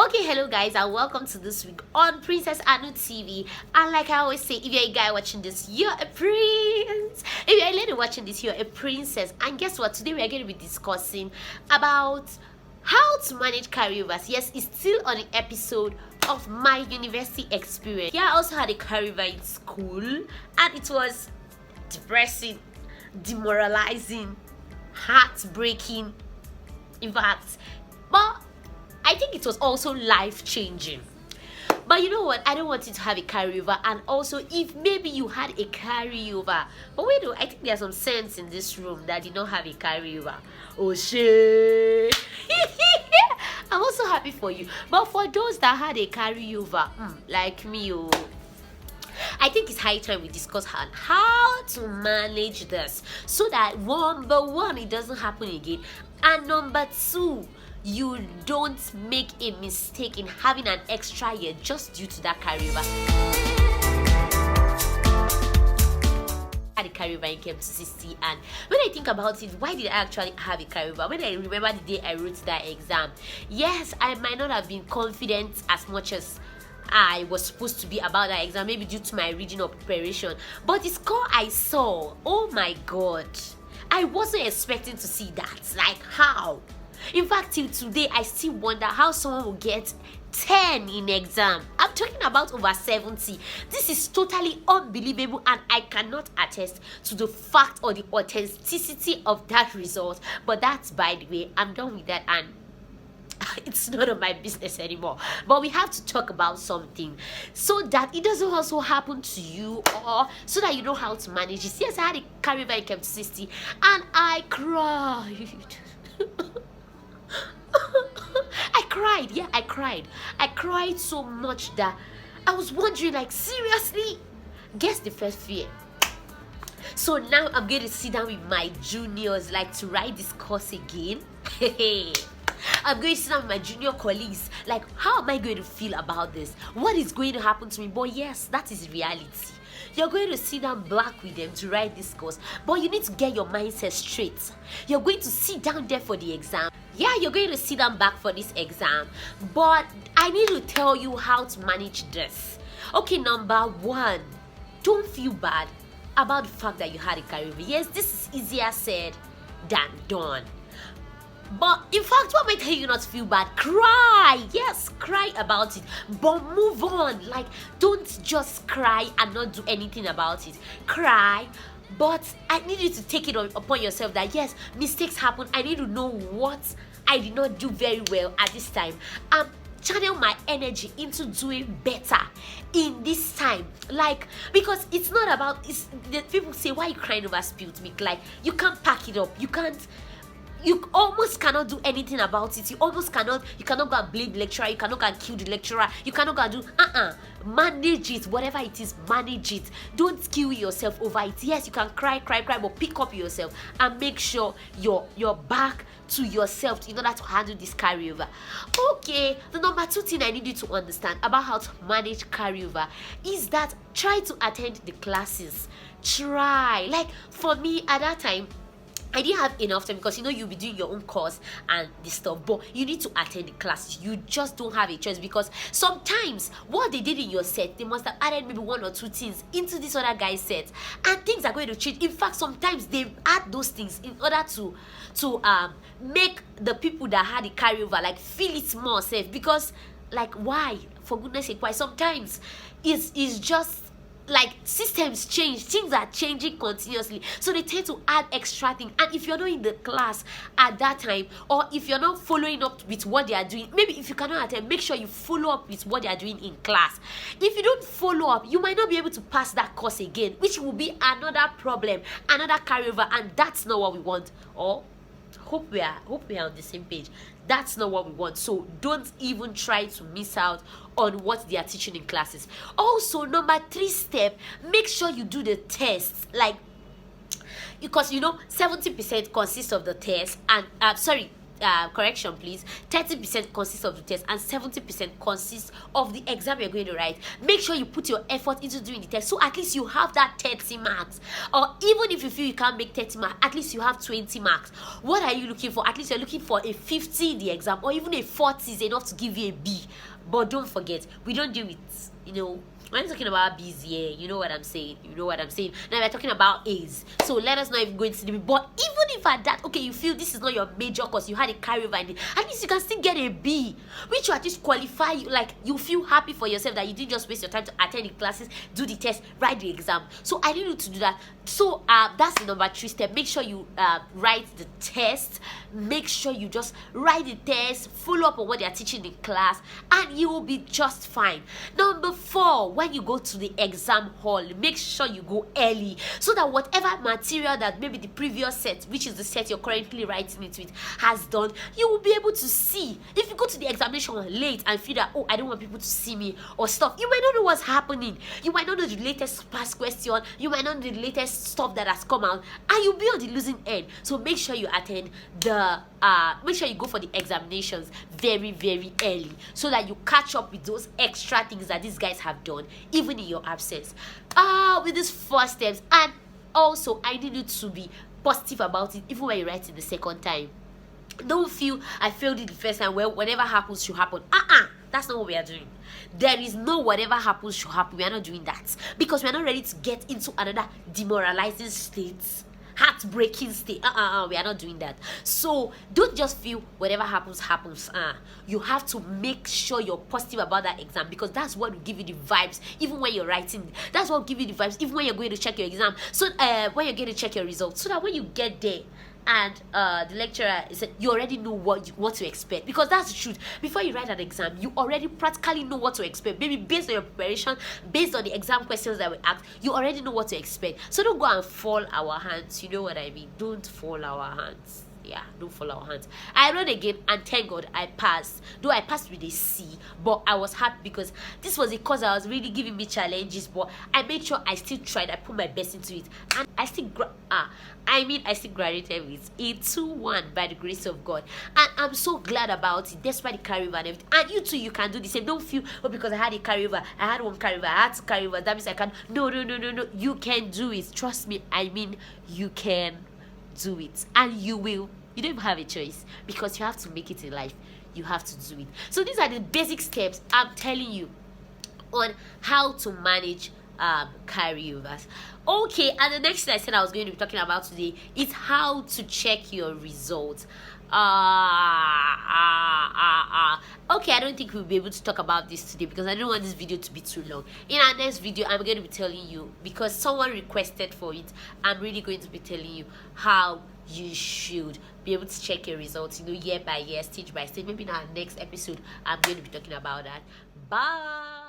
Okay, hello guys, and welcome to this week on Princess Anu-TV. And like I always say, if you're a guy watching this, you're a prince. If you're a lady watching this, you're a princess. And guess what? Today we are going to be discussing about how to manage carryovers. Yes, it's still on the episode of my university experience. Yeah, I also had a carryover in school, and it was depressing, demoralizing, heartbreaking. In fact, but I think it was also life-changing. But you know what? I don't want you to have a carryover. And also, if maybe you had a carryover, but wait, I think there's some sense in this room that did not have a carryover. Oh shit! I'm also happy for you. But for those that had a carryover, like me, I think it's high time we discuss how to manage this so that number one, it doesn't happen again, and number two, you don't make a mistake in having an extra year just due to that carryover. I had a carryover in KM260, and when I think about it, why did I actually have a carryover? When I remember the day I wrote that exam, yes, I might not have been confident as much as I was supposed to be about that exam, maybe due to my reading or preparation. But the score I saw, oh my god, I wasn't expecting to see that. Like, how? In fact, till today, I still wonder how someone will get 10 in exam. I'm talking about over 70. This is totally unbelievable, and I cannot attest to the fact or the authenticity of that result. But that's by the way. I'm done with that, and it's none of my business anymore. But we have to talk about something so that it doesn't also happen to you, or so that you know how to manage it. Yes, I had a carryover in KM260, and I cried. I cried so much that I was wondering, like, seriously, guess the first fear. So now I'm going to sit down with my juniors, like, to write this course again. I'm going to sit down with my junior colleagues, like, how am I going to feel about this? What is going to happen to me? But yes, that is reality. You're going to sit down black with them to write this course, but you need to get your mindset straight. You're going to sit down there for the exam. Yeah, you're going to sit down back for this exam, but I need to tell you how to manage this. Okay, number one, don't feel bad about the fact that you had a carryover. Yes, this is easier said than done. But in fact, what am I telling you not to feel bad? Cry! Yes, cry about it. But move on. Like, don't just cry and not do anything about it. Cry. But I need you to take it upon yourself that yes, mistakes happen. I need to know what I did not do very well at this time. Channel my energy into doing better in this time. Like, because it's not about, the people say, why are you crying over spilled milk? Like, you can't pack it up. You almost cannot do anything about it. You cannot go and blame the lecturer. You cannot go and kill the lecturer. You cannot go and do, manage it. Whatever it is, manage it. Don't kill yourself over it. Yes, you can cry, but pick up yourself and make sure you're back to yourself in order to handle this carryover. Okay, the number two thing I need you to understand about how to manage carryover is that try to attend the classes. Try. Like, for me at that time, I didn't have enough time because you'll be doing your own course and this stuff, but you need to attend the classes. You just don't have a choice, because sometimes what they did in your set, they must have added maybe one or two things into this other guy's set, and things are going to change. In fact, sometimes they add those things in order to make the people that had the carryover like feel it more safe. Because, like, why? For goodness sake, why? Sometimes it's just like systems change, things are changing continuously, so they tend to add extra things. And if you're not in the class at that time, or if you're not following up with what they are doing, maybe if you cannot attend, make sure you follow up with what they are doing in class. If you don't follow up, you might not be able to pass that course again, which will be another problem, another carryover, and that's not what we want. Or hope we are on the same page. That's not what we want. So don't even try to miss out on what they are teaching in classes. Also, number 3 step, make sure you do the tests. Like, because 70% consists of the test, and correction please, 30% consists of the test and 70% consists of the exam you're going to write. Make sure you put your effort into doing the test, so at least you have that 30 marks. Or even if you feel you can't make 30 marks, at least you have 20 marks. What are you looking for? At least you're looking for a 50 in the exam, or even a 40 is enough to give you a B. But don't forget, we don't do it, when I'm talking about B's here, you know what I'm saying. Now we're talking about A's. So let us know if you're going to the B. But even if at that, okay, you feel this is not your major course, you had a carryover in it, at least you can still get a B, which will at least qualify you. Like, you feel happy for yourself that you didn't just waste your time to attend the classes, do the test, write the exam. So I need you to do that. So that's the number 3 step. Make sure you write the test. Make sure you just write the test, follow up on what they are teaching in class, and you will be just fine. Number 4, when you go to the exam hall, make sure you go early, so that whatever material that maybe the previous set, which is the set you're currently writing it with, has done, you will be able to see. If you go to the examination late and feel that, oh, I don't want people to see me or stuff, you might not know what's happening. You might not know the latest past question, you might not know the latest stuff that has come out, and you'll be on the losing end. So make sure you attend make sure you go for the examinations very, very early, so that you catch up with those extra things that these guys have done even in your absence. With these 4 steps. And also, I need you to be positive about it even when you write it the second time. Don't feel I failed it the first time, well, whatever happens should happen. That's not what we are doing. There is no whatever happens should happen. We are not doing that, because we are not ready to get into another demoralizing state, heartbreaking state. We are not doing that. So don't just feel whatever happens. You have to make sure you're positive about that exam, because that's what will give you the vibes even when you're writing. That's what will give you the vibes even when you're going to check your exam. So when you're going to check your results, so that when you get there and the lecturer said, you already know what to expect, because that's the truth. Before you write an exam, you already practically know what to expect. Maybe based on your preparation, based on the exam questions that were asked, you already know what to expect. So don't go and fall our hands. You know what I mean? Don't fall our hands. Don't fall our hands. I wrote again, and thank God I passed. Though I passed with a C, but I was happy because this was a course that was really giving me challenges, but I made sure I still tried. I put my best into it, and I still graduated with a 2-1 by the grace of God, and I'm so glad about it, despite the carryover and everything. And you too, you can do the same. Don't feel, oh, because I had a carryover, I had 1 carryover, I had 2 carryovers, that means I can. No, you can do it. Trust me. You can do it, and you will. You don't have a choice, because you have to make it in life. You have to do it. So these are the basic steps I'm telling you on how to manage carryovers. Okay, and the next thing I said I was going to be talking about today is how to check your results. Okay, I don't think we'll be able to talk about this today, because I don't want this video to be too long. In our next video, I'm going to be telling you, because someone requested for it, I'm really going to be telling you how you should be able to check your results, year by year, stage by stage. Maybe in our next episode, I'm going to be talking about that. Bye.